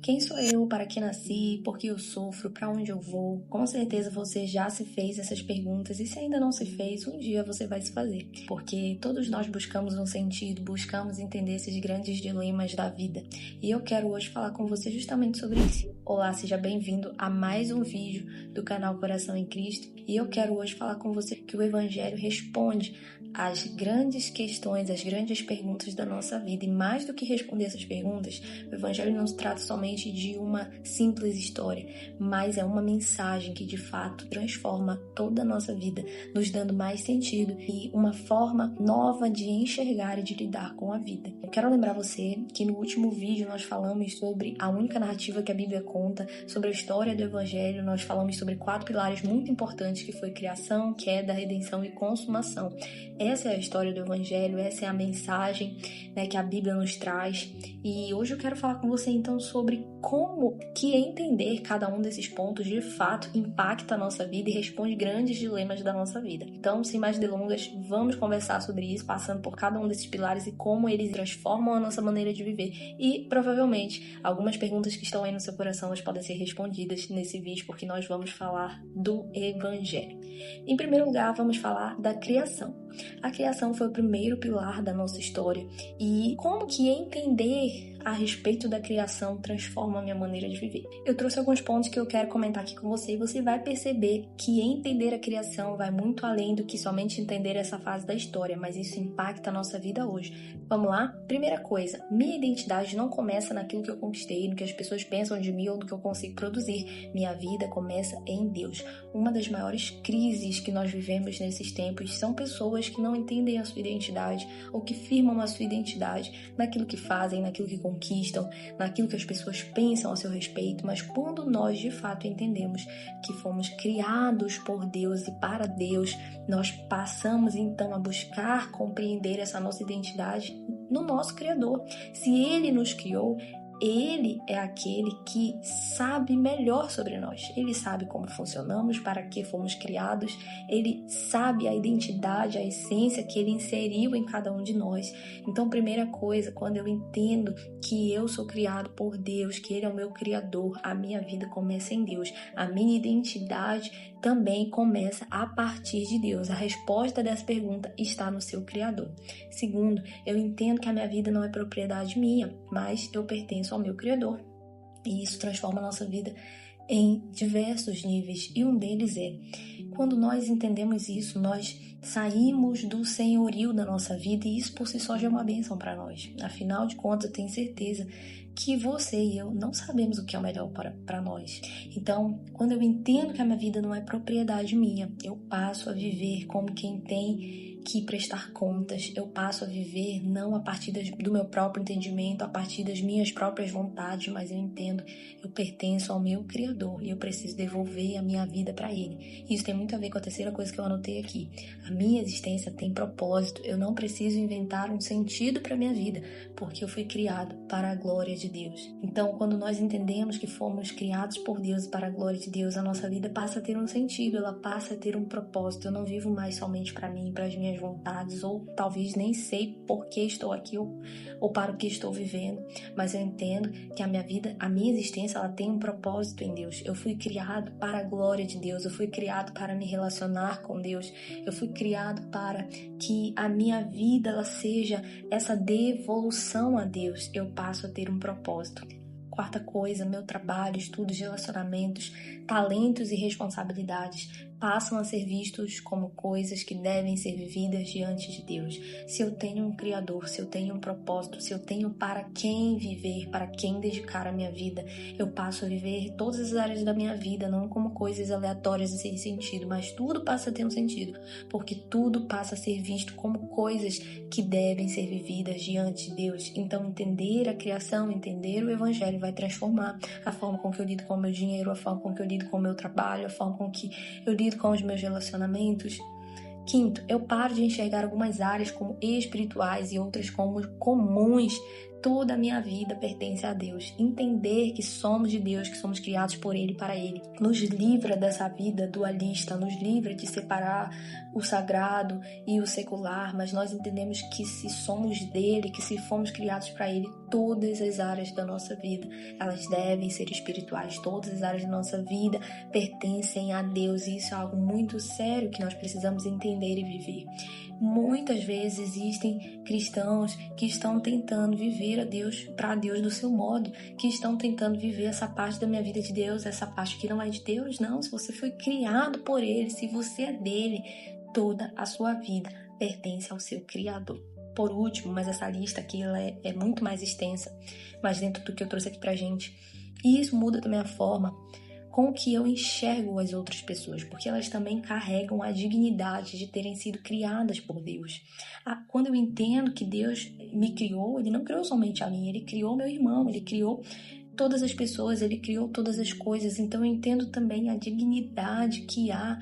Quem sou eu? Para que nasci? Por que eu sofro? Para onde eu vou? Com certeza você já se fez essas perguntas e se ainda não se fez, um dia você vai se fazer. Porque todos nós buscamos um sentido, buscamos entender esses grandes dilemas da vida. E eu quero hoje falar com você justamente sobre isso. Olá, seja bem-vindo a mais um vídeo do canal Coração em Cristo. E eu quero hoje falar com você que o Evangelho responde às grandes questões, às grandes perguntas da nossa vida. E mais do que responder essas perguntas, o Evangelho não se trata somente de uma simples história, mas é uma mensagem que de fato transforma toda a nossa vida, nos dando mais sentido e uma forma nova de enxergar e de lidar com a vida. Eu quero lembrar você que no último vídeo nós falamos sobre a única narrativa que a Bíblia conta, sobre a história do Evangelho. Nós falamos sobre 4 pilares muito importantes, que foi criação, queda, redenção e consumação. Essa é a história do Evangelho, essa é a mensagem, que a Bíblia nos traz. E hoje eu quero falar com você então sobre como que entender cada um desses pontos de fato impacta a nossa vida e responde grandes dilemas da nossa vida. Então, sem mais delongas, vamos conversar sobre isso, passando por cada um desses pilares e como eles transformam a nossa maneira de viver. E provavelmente algumas perguntas que estão aí no seu coração elas podem ser respondidas nesse vídeo, porque nós vamos falar do Evangelho. Em primeiro lugar, vamos falar da criação. A criação foi o primeiro pilar da nossa história e como que entender a respeito da criação transforma a minha maneira de viver. Eu trouxe alguns pontos que eu quero comentar aqui com você e você vai perceber que entender a criação vai muito além do que somente entender essa fase da história, mas isso impacta a nossa vida hoje. Vamos lá? Primeira coisa, minha identidade não começa naquilo que eu conquistei, no que as pessoas pensam de mim ou do que eu consigo produzir. Minha vida começa em Deus. Uma das maiores crises que nós vivemos nesses tempos são pessoas que não entendem a sua identidade ou que firmam a sua identidade naquilo que fazem, naquilo que conquistam, naquilo que as pessoas pensam a seu respeito, mas quando nós de fato entendemos que fomos criados por Deus e para Deus, nós passamos então a buscar compreender essa nossa identidade no nosso Criador. Se Ele nos criou, Ele é aquele que sabe melhor sobre nós. Ele sabe como funcionamos, para que fomos criados. Ele sabe a identidade, a essência que Ele inseriu em cada um de nós. Então, primeira coisa, quando eu entendo que eu sou criado por Deus, que Ele é o meu Criador, a minha vida começa em Deus. A minha identidade também começa a partir de Deus. A resposta dessa pergunta está no seu Criador. Segundo, eu entendo que a minha vida não é propriedade minha, mas eu pertenço ao meu Criador. E isso transforma a nossa vida em diversos níveis. E um deles é, quando nós entendemos isso, nós saímos do senhorio da nossa vida e isso por si só já é uma bênção para nós. Afinal de contas, eu tenho certeza que você e eu não sabemos o que é o melhor para nós. Então, quando eu entendo que a minha vida não é propriedade minha, eu passo a viver como quem tem que prestar contas. Eu passo a viver não a partir do meu próprio entendimento, a partir das minhas próprias vontades, mas eu entendo, eu pertenço ao meu Criador e eu preciso devolver a minha vida para Ele. Isso tem muito a ver com a terceira coisa que eu anotei aqui. A minha existência tem propósito. Eu não preciso inventar um sentido para minha vida, porque eu fui criado para a glória de Deus. Então, quando nós entendemos que fomos criados por Deus para a glória de Deus, a nossa vida passa a ter um sentido, ela passa a ter um propósito. Eu não vivo mais somente para mim, para as minhas vontades, ou talvez nem sei por que estou aqui ou para o que estou vivendo, mas eu entendo que a minha vida, a minha existência, ela tem um propósito em Deus. Eu fui criado para a glória de Deus, eu fui criado para me relacionar com Deus, eu fui criado para que a minha vida ela seja essa devolução a Deus. Eu passo a ter um propósito. Quarta coisa, meu trabalho, estudos, relacionamentos, talentos e responsabilidades passam a ser vistos como coisas que devem ser vividas diante de Deus. Se eu tenho um Criador, se eu tenho um propósito, se eu tenho para quem viver, para quem dedicar a minha vida, eu passo a viver todas as áreas da minha vida, não como coisas aleatórias e sem sentido, mas tudo passa a ter um sentido, porque tudo passa a ser visto como coisas que devem ser vividas diante de Deus. Então, entender a criação, entender o Evangelho vai transformar a forma com que eu lido com o meu dinheiro, a forma com que eu lido com o meu trabalho, a forma com que eu lido com os meus relacionamentos. Quinto, eu paro de enxergar algumas áreas como espirituais e outras como comuns. Toda a minha vida pertence a Deus. Entender que somos de Deus, que somos criados por Ele e para Ele, nos livra dessa vida dualista, nos livra de separar o sagrado e o secular, mas nós entendemos que se somos dele, que se fomos criados para Ele, todas as áreas da nossa vida. Elas devem ser espirituais. Todas as áreas da nossa vida pertencem a Deus. E isso é algo muito sério que nós precisamos entender e viver. Muitas vezes existem cristãos que estão tentando viver a Deus para Deus do seu modo, que estão tentando viver essa parte da minha vida de Deus, essa parte que não é de Deus. Não, se você foi criado por Ele, se você é dele, toda a sua vida pertence ao seu Criador. Por último, mas essa lista aqui ela é muito mais extensa, mas dentro do que eu trouxe aqui pra gente, e isso muda também a forma com que eu enxergo as outras pessoas, porque elas também carregam a dignidade de terem sido criadas por Deus. Quando eu entendo que Deus me criou, Ele não criou somente a mim, Ele criou meu irmão, Ele criou todas as pessoas, Ele criou todas as coisas. Então eu entendo também a dignidade que há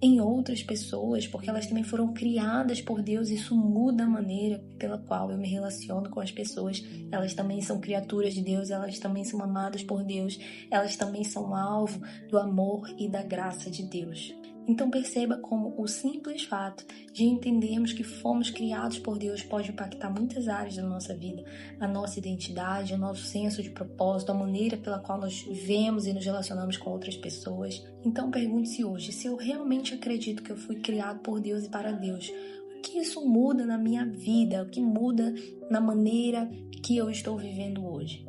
em outras pessoas, porque elas também foram criadas por Deus. Isso muda a maneira pela qual eu me relaciono com as pessoas. Elas também são criaturas de Deus, elas também são amadas por Deus, elas também são alvo do amor e da graça de Deus. Então perceba como o simples fato de entendermos que fomos criados por Deus pode impactar muitas áreas da nossa vida, a nossa identidade, o nosso senso de propósito, a maneira pela qual nós vivemos e nos relacionamos com outras pessoas. Então pergunte-se hoje, se eu realmente acredito que eu fui criado por Deus e para Deus, o que isso muda na minha vida? O que muda na maneira que eu estou vivendo hoje?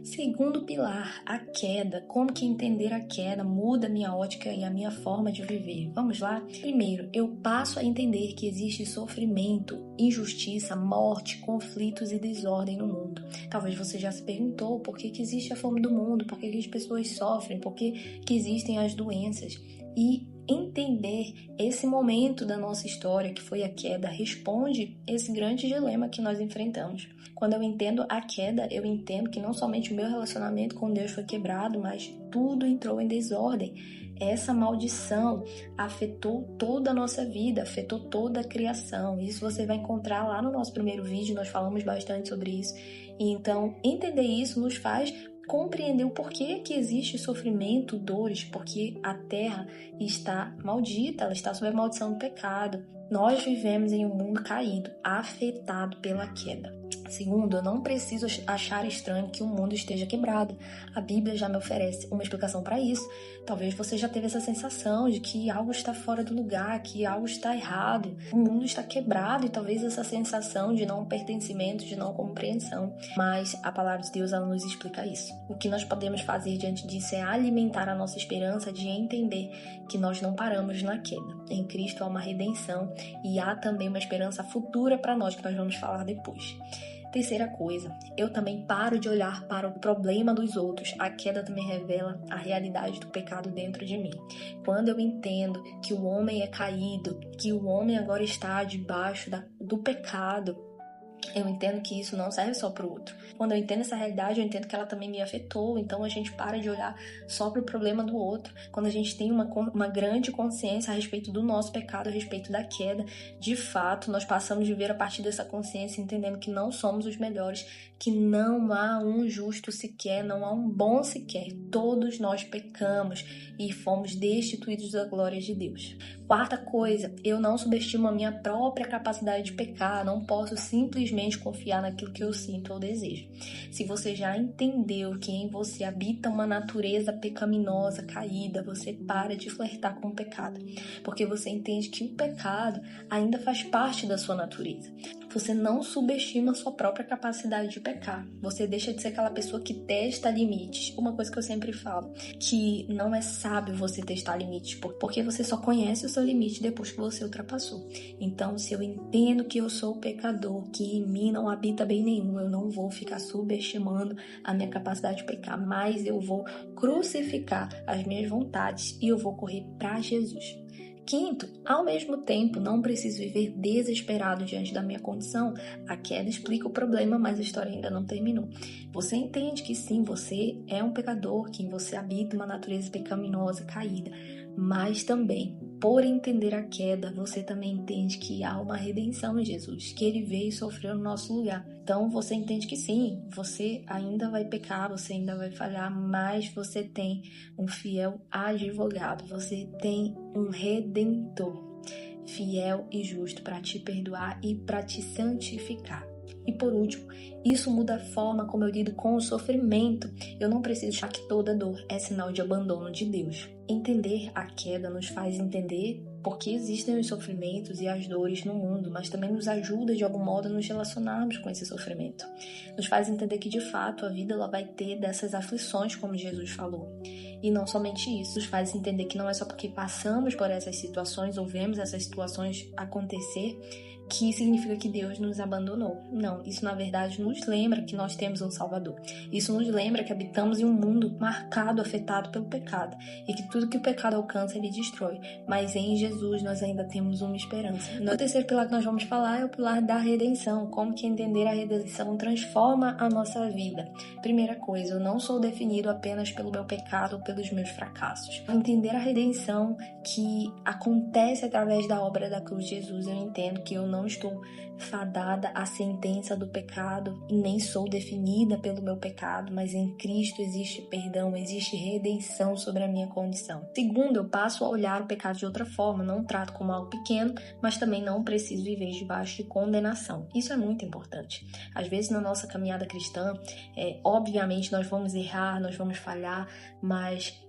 Segundo pilar, a queda. Como que entender a queda muda a minha ótica e a minha forma de viver? Vamos lá? Primeiro, eu passo a entender que existe sofrimento, injustiça, morte, conflitos e desordem no mundo. Talvez você já se perguntou por que existe a fome do mundo, por que as pessoas sofrem, por que existem as doenças. E entender esse momento da nossa história, que foi a queda, responde esse grande dilema que nós enfrentamos. Quando eu entendo a queda, eu entendo que não somente o meu relacionamento com Deus foi quebrado, mas tudo entrou em desordem. Essa maldição afetou toda a nossa vida, afetou toda a criação. Isso você vai encontrar lá no nosso primeiro vídeo, nós falamos bastante sobre isso. E então, entender isso nos faz compreender o porquê que existe sofrimento, dores, porque a terra está maldita, ela está sob a maldição do pecado. Nós vivemos em um mundo caído, afetado pela queda. Segundo, eu não preciso achar estranho que o mundo esteja quebrado. A Bíblia já me oferece uma explicação para isso. Talvez você já teve essa sensação de que algo está fora do lugar, que algo está errado. O mundo está quebrado e talvez essa sensação de não pertencimento, de não compreensão. Mas a palavra de Deus, ela nos explica isso. O que nós podemos fazer diante disso é alimentar a nossa esperança de entender que nós não paramos na queda. Em Cristo há uma redenção e há também uma esperança futura para nós, que nós vamos falar depois. Terceira coisa, eu também paro de olhar para o problema dos outros. A queda também revela a realidade do pecado dentro de mim. Quando eu entendo que o homem é caído, que o homem agora está debaixo do pecado, eu entendo que isso não serve só para o outro. Quando eu entendo essa realidade, eu entendo que ela também me afetou. Então a gente para de olhar só para o problema do outro. Quando a gente tem uma grande consciência a respeito do nosso pecado, a respeito da queda, de fato, nós passamos de ver a partir dessa consciência, entendendo que não somos os melhores, que não há um justo sequer, não há um bom sequer. Todos nós pecamos e fomos destituídos da glória de Deus. Quarta coisa, eu não subestimo a minha própria capacidade de pecar, não posso simplesmente confiar naquilo que eu sinto ou desejo. Se você já entendeu que em você habita uma natureza pecaminosa, caída, você para de flertar com o pecado, porque você entende que o pecado ainda faz parte da sua natureza. Você não subestima a sua própria capacidade de pecar. Você deixa de ser aquela pessoa que testa limites. Uma coisa que eu sempre falo, que não é sábio você testar limites, porque você só conhece o seu limite depois que você ultrapassou. Então, se eu entendo que eu sou pecador, que em mim não habita bem nenhum, eu não vou ficar subestimando a minha capacidade de pecar, mas eu vou crucificar as minhas vontades e eu vou correr para Jesus. Quinto, ao mesmo tempo, não preciso viver desesperado diante da minha condição. A queda explica o problema, mas a história ainda não terminou. Você entende que sim, você é um pecador, que em você habita uma natureza pecaminosa, caída, mas também, por entender a queda, você também entende que há uma redenção em Jesus, que Ele veio e sofreu no nosso lugar. Então você entende que sim, você ainda vai pecar, você ainda vai falhar, mas você tem um fiel advogado, você tem um redentor fiel e justo para te perdoar e para te santificar. E por último, isso muda a forma como eu lido com o sofrimento. Eu não preciso achar que toda dor é sinal de abandono de Deus. Entender a queda nos faz entender porque existem os sofrimentos e as dores no mundo, mas também nos ajuda de algum modo a nos relacionarmos com esse sofrimento. Nos faz entender que de fato a vida ela vai ter dessas aflições, como Jesus falou. E não somente isso, nos faz entender que não é só porque passamos por essas situações ou vemos essas situações acontecer que significa que Deus nos abandonou. Não, isso na verdade nos lembra que nós temos um Salvador. Isso nos lembra que habitamos em um mundo marcado, afetado pelo pecado, e que tudo que o pecado alcança, ele destrói. Mas em Jesus nós ainda temos uma esperança. O terceiro pilar que nós vamos falar é o pilar da redenção. Como que entender a redenção transforma a nossa vida. Primeira coisa, eu não sou definido apenas pelo meu pecado ou pelos meus fracassos. Entender a redenção que acontece através da obra da cruz de Jesus, eu entendo que eu não estou fadada à sentença do pecado e nem sou definida pelo meu pecado, mas em Cristo existe perdão, existe redenção sobre a minha condição. Segundo, eu passo a olhar o pecado de outra forma, não trato como algo pequeno, mas também não preciso viver debaixo de condenação. Isso é muito importante. Às vezes na nossa caminhada cristã, obviamente nós vamos errar, nós vamos falhar, mas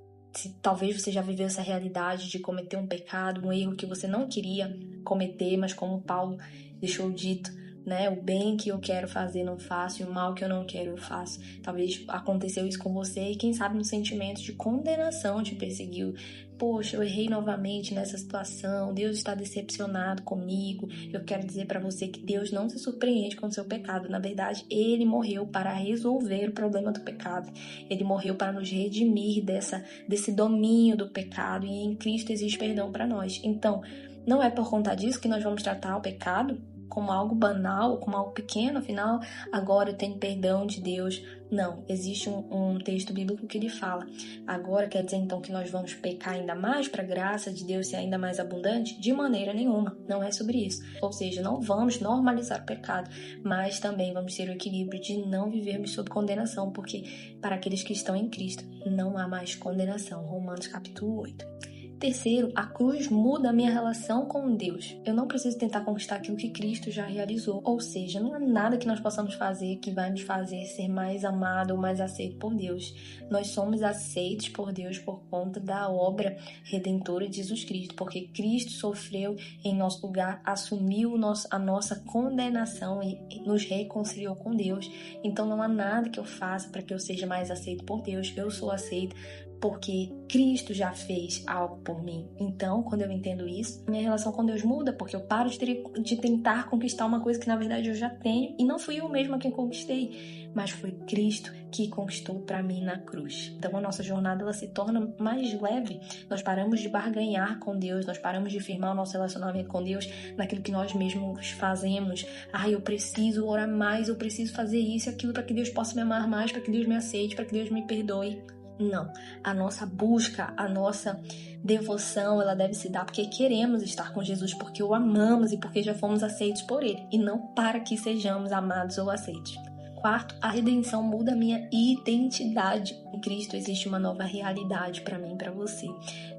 talvez você já viveu essa realidade de cometer um pecado, um erro que você não queria cometer, mas como Paulo deixou dito, né? O bem que eu quero fazer não faço e o mal que eu não quero eu faço. Talvez aconteceu isso com você e quem sabe no sentimento de condenação te perseguiu. Poxa, eu errei novamente nessa situação, Deus está decepcionado comigo. Eu quero dizer para você que Deus não se surpreende com o seu pecado. Na verdade, Ele morreu para resolver o problema do pecado. Ele morreu para nos redimir desse domínio do pecado e em Cristo existe perdão para nós. Então, não é por conta disso que nós vamos tratar o pecado como algo banal, como algo pequeno, afinal, agora eu tenho perdão de Deus. Não, existe um texto bíblico que ele fala. Agora quer dizer então que nós vamos pecar ainda mais para a graça de Deus ser ainda mais abundante? De maneira nenhuma, não é sobre isso. Ou seja, não vamos normalizar o pecado, mas também vamos ter o equilíbrio de não vivermos sob condenação, porque para aqueles que estão em Cristo não há mais condenação. Romanos capítulo 8. Terceiro, a cruz muda a minha relação com Deus. Eu não preciso tentar conquistar aquilo que Cristo já realizou. Ou seja, não há nada que nós possamos fazer que vai nos fazer ser mais amado ou mais aceito por Deus. Nós somos aceitos por Deus por conta da obra redentora de Jesus Cristo, porque Cristo sofreu em nosso lugar, assumiu a nossa condenação e nos reconciliou com Deus. Então não há nada que eu faça para que eu seja mais aceito por Deus. Eu sou aceito porque Cristo já fez algo por mim. Então, quando eu entendo isso, minha relação com Deus muda, porque eu paro de tentar conquistar uma coisa que na verdade eu já tenho, e não fui eu mesma quem conquistei, mas foi Cristo que conquistou para mim na cruz. Então a nossa jornada ela se torna mais leve. Nós paramos de barganhar com Deus, nós paramos de firmar o nosso relacionamento com Deus naquilo que nós mesmos fazemos. Eu preciso orar mais, eu preciso fazer isso e aquilo para que Deus possa me amar mais, para que Deus me aceite, para que Deus me perdoe. Não, a nossa busca, a nossa devoção, ela deve se dar porque queremos estar com Jesus, porque o amamos e porque já fomos aceitos por Ele, e não para que sejamos amados ou aceitos. Quarto, a redenção muda a minha identidade. Em Cristo existe uma nova realidade para mim e para você.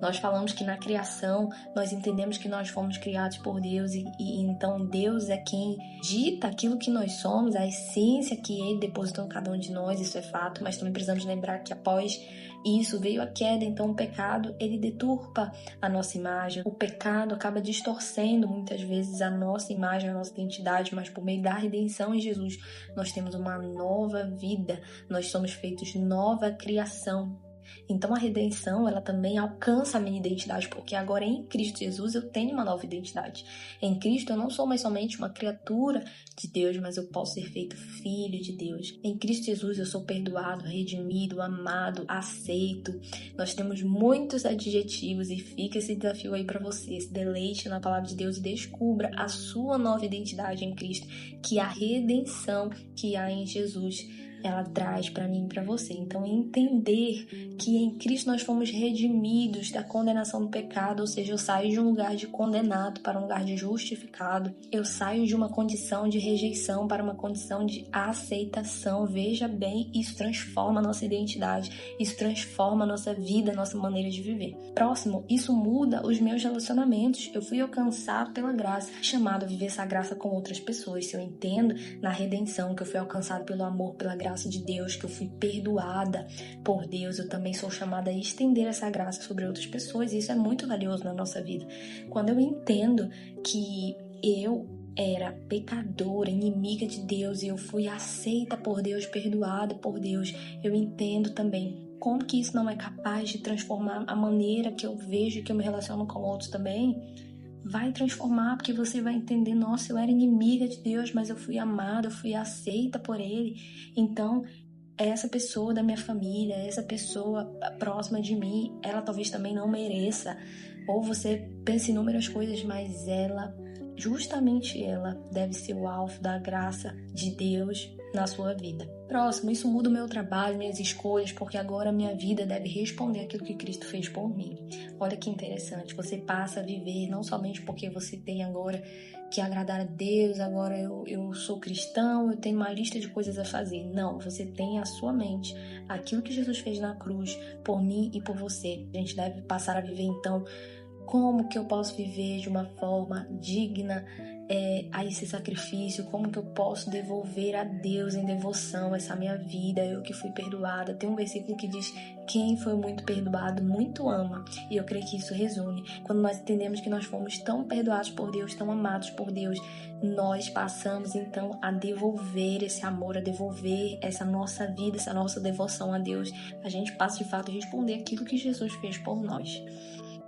Nós falamos que na criação, nós entendemos que nós fomos criados por Deus e então Deus é quem dita aquilo que nós somos, a essência que Ele depositou em cada um de nós, isso é fato, mas também precisamos lembrar que após isso veio a queda, então o pecado, ele deturpa a nossa imagem. O pecado acaba distorcendo muitas vezes a nossa imagem, a nossa identidade, mas por meio da redenção em Jesus, nós temos uma nova vida, nós somos feitos nova criação. Então a redenção, ela também alcança a minha identidade, porque agora em Cristo Jesus eu tenho uma nova identidade. Em Cristo eu não sou mais somente uma criatura de Deus, mas eu posso ser feito filho de Deus. Em Cristo Jesus eu sou perdoado, redimido, amado, aceito. Nós temos muitos adjetivos e fica esse desafio aí para você. Se deleite na palavra de Deus e descubra a sua nova identidade em Cristo, que é a redenção que há em Jesus ela traz para mim e para você. Então, entender que em Cristo nós fomos redimidos da condenação do pecado, ou seja, eu saio de um lugar de condenado para um lugar de justificado. Eu saio de uma condição de rejeição para uma condição de aceitação. Veja bem, isso transforma a nossa identidade, isso transforma a nossa vida, a nossa maneira de viver. Próximo, isso muda os meus relacionamentos. Eu fui alcançado pela graça, chamado a viver essa graça com outras pessoas. Se eu entendo na redenção que eu fui alcançado pelo amor, pela graça de Deus, que eu fui perdoada por Deus, eu também sou chamada a estender essa graça sobre outras pessoas, e isso é muito valioso na nossa vida. Quando eu entendo que eu era pecadora, inimiga de Deus, e eu fui aceita por Deus, perdoada por Deus, eu entendo também como que isso não é capaz de transformar a maneira que eu vejo, que eu me relaciono com outros também. Vai transformar, porque você vai entender, nossa, eu era inimiga de Deus, mas eu fui amada, eu fui aceita por Ele. Então, essa pessoa da minha família, essa pessoa próxima de mim, ela talvez também não mereça. Ou você pensa em inúmeras coisas, mas ela, justamente ela, deve ser o alvo da graça de Deus na sua vida. Próximo, isso muda o meu trabalho, minhas escolhas, porque agora a minha vida deve responder aquilo que Cristo fez por mim. Olha que interessante, você passa a viver não somente porque você tem agora que agradar a Deus, agora eu sou cristão, eu tenho uma lista de coisas a fazer. Não, você tem a sua mente, aquilo que Jesus fez na cruz por mim e por você. A gente deve passar a viver então como que eu posso viver de uma forma digna a esse sacrifício, como que eu posso devolver a Deus em devoção essa minha vida, eu que fui perdoada. Tem um versículo que diz: quem foi muito perdoado, muito ama. E eu creio que isso resume. Quando nós entendemos que nós fomos tão perdoados por Deus, tão amados por Deus, nós passamos então a devolver esse amor, a devolver essa nossa vida, essa nossa devoção a Deus. A gente passa de fato a responder aquilo que Jesus fez por nós.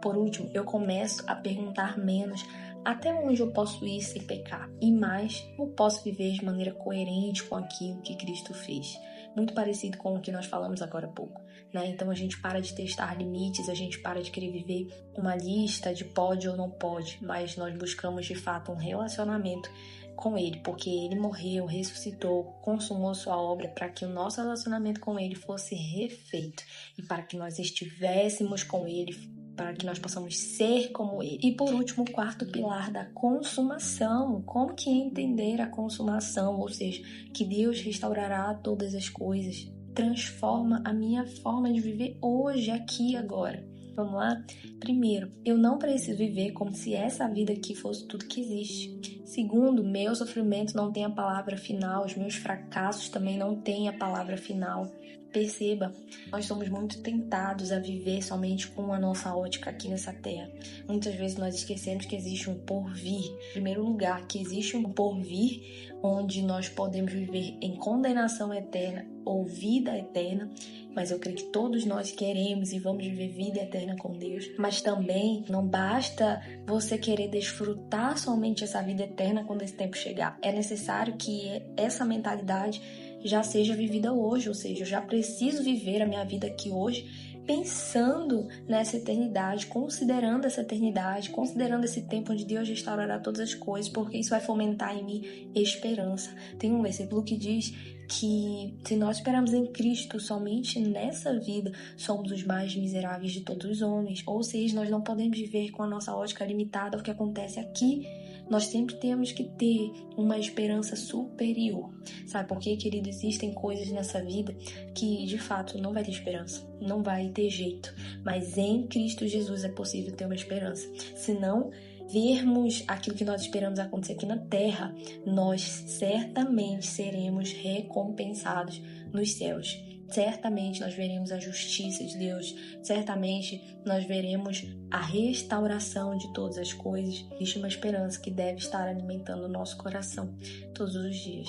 Por último, eu começo a perguntar menos até onde eu posso ir sem pecar, e mais, eu posso viver de maneira coerente com aquilo que Cristo fez. Muito parecido com o que nós falamos agora há pouco, né? Então a gente para de testar limites, a gente para de querer viver uma lista de pode ou não pode, mas nós buscamos de fato um relacionamento com Ele, porque Ele morreu, ressuscitou, consumou sua obra para que o nosso relacionamento com Ele fosse refeito e para que nós estivéssemos com Ele, para que nós possamos ser como Ele. E por último, o quarto pilar da consumação. Como que é entender a consumação? Ou seja, que Deus restaurará todas as coisas, transforma a minha forma de viver hoje, aqui, agora. Vamos lá? Primeiro, eu não preciso viver como se essa vida aqui fosse tudo que existe. Segundo, meu sofrimento não tem a palavra final, os meus fracassos também não têm a palavra final. Perceba, nós somos muito tentados a viver somente com a nossa ótica aqui nessa terra. Muitas vezes nós esquecemos que existe um porvir. Em primeiro lugar, que existe um porvir onde nós podemos viver em condenação eterna ou vida eterna. Mas eu creio que todos nós queremos e vamos viver vida eterna com Deus. Mas também não basta você querer desfrutar somente essa vida eterna quando esse tempo chegar. É necessário que essa mentalidade já seja vivida hoje, ou seja, eu já preciso viver a minha vida aqui hoje pensando nessa eternidade, considerando essa eternidade, considerando esse tempo onde Deus restaurará todas as coisas, porque isso vai fomentar em mim esperança. Tem um versículo que diz que se nós esperamos em Cristo somente nessa vida, somos os mais miseráveis de todos os homens, ou seja, nós não podemos viver com a nossa ótica limitada ao que acontece aqui. Nós sempre temos que ter uma esperança superior. Sabe por quê, querido? Existem coisas nessa vida que, de fato, não vai ter esperança. Não vai ter jeito. Mas em Cristo Jesus é possível ter uma esperança. Se não vermos aquilo que nós esperamos acontecer aqui na terra, nós certamente seremos recompensados nos céus. Certamente nós veremos a justiça de Deus, certamente nós veremos a restauração de todas as coisas. Existe uma esperança que deve estar alimentando o nosso coração todos os dias.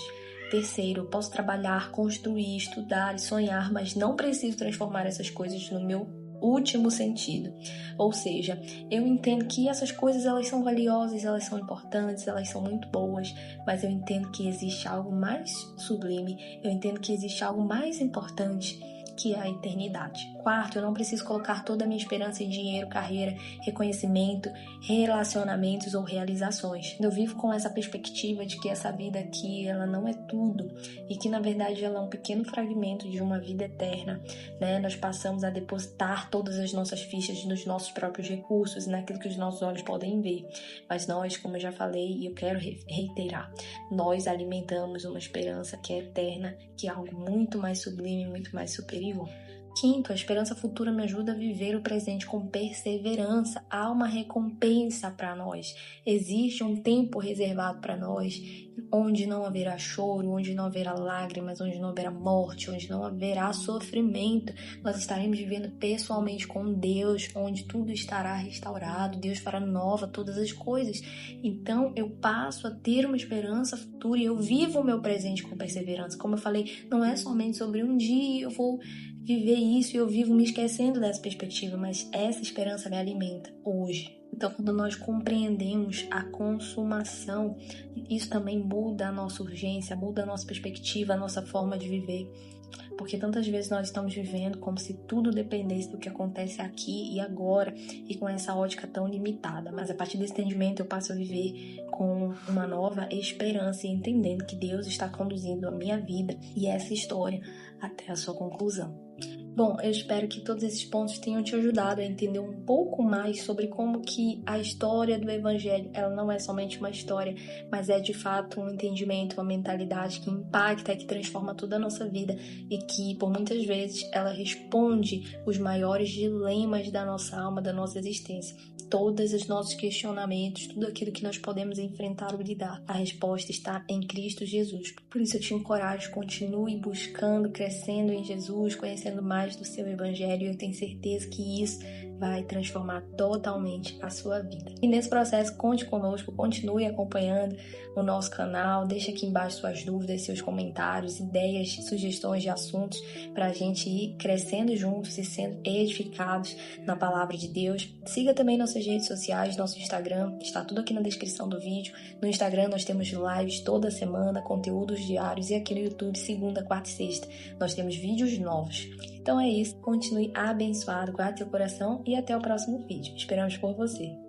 Terceiro, eu posso trabalhar, construir, estudar e sonhar, mas não preciso transformar essas coisas no meu último sentido. Ou seja, eu entendo que essas coisas elas são valiosas, elas são importantes, elas são muito boas, mas eu entendo que existe algo mais sublime, eu entendo que existe algo mais importante que é a eternidade. Quarto, eu não preciso colocar toda a minha esperança em dinheiro, carreira, reconhecimento, relacionamentos ou realizações. Eu vivo com essa perspectiva de que essa vida aqui, ela não é tudo e que, na verdade, ela é um pequeno fragmento de uma vida eterna, né? Nós passamos a depositar todas as nossas fichas nos nossos próprios recursos, naquilo que os nossos olhos podem ver. Mas nós, como eu já falei e eu quero reiterar, nós alimentamos uma esperança que é eterna, que é algo muito mais sublime, muito mais superior. Quinto, a esperança futura me ajuda a viver o presente com perseverança. Há uma recompensa para nós. Existe um tempo reservado para nós, onde não haverá choro, onde não haverá lágrimas, onde não haverá morte, onde não haverá sofrimento. Nós estaremos vivendo pessoalmente com Deus, onde tudo estará restaurado. Deus fará nova todas as coisas. Então, eu passo a ter uma esperança futura e eu vivo o meu presente com perseverança. Como eu falei, não é somente sobre um dia eu vou viver isso e eu vivo me esquecendo dessa perspectiva, mas essa esperança me alimenta hoje. Então, quando nós compreendemos a consumação, isso também muda a nossa urgência, muda a nossa perspectiva, a nossa forma de viver. Porque tantas vezes nós estamos vivendo como se tudo dependesse do que acontece aqui e agora e com essa ótica tão limitada. Mas a partir desse entendimento eu passo a viver com uma nova esperança e entendendo que Deus está conduzindo a minha vida e essa história até a sua conclusão. Bom, eu espero que todos esses pontos tenham te ajudado a entender um pouco mais sobre como que a história do Evangelho, ela não é somente uma história, mas é de fato um entendimento, uma mentalidade que impacta, que transforma toda a nossa vida e que, por muitas vezes, ela responde os maiores dilemas da nossa alma, da nossa existência. Todos os nossos questionamentos, tudo aquilo que nós podemos enfrentar ou lidar, a resposta está em Cristo Jesus. Por isso eu te encorajo, continue buscando, crescendo em Jesus, conhecendo mais do seu Evangelho e eu tenho certeza que isso vai transformar totalmente a sua vida. E nesse processo, conte conosco, continue acompanhando o nosso canal, deixa aqui embaixo suas dúvidas, seus comentários, ideias, sugestões de assuntos para a gente ir crescendo juntos e sendo edificados na palavra de Deus. Siga também nossas redes sociais, nosso Instagram, está tudo aqui na descrição do vídeo. No Instagram nós temos lives toda semana, conteúdos diários e aqui no YouTube, segunda, quarta e sexta, nós temos vídeos novos. Então é isso, continue abençoado, guarde seu coração e até o próximo vídeo. Esperamos por você.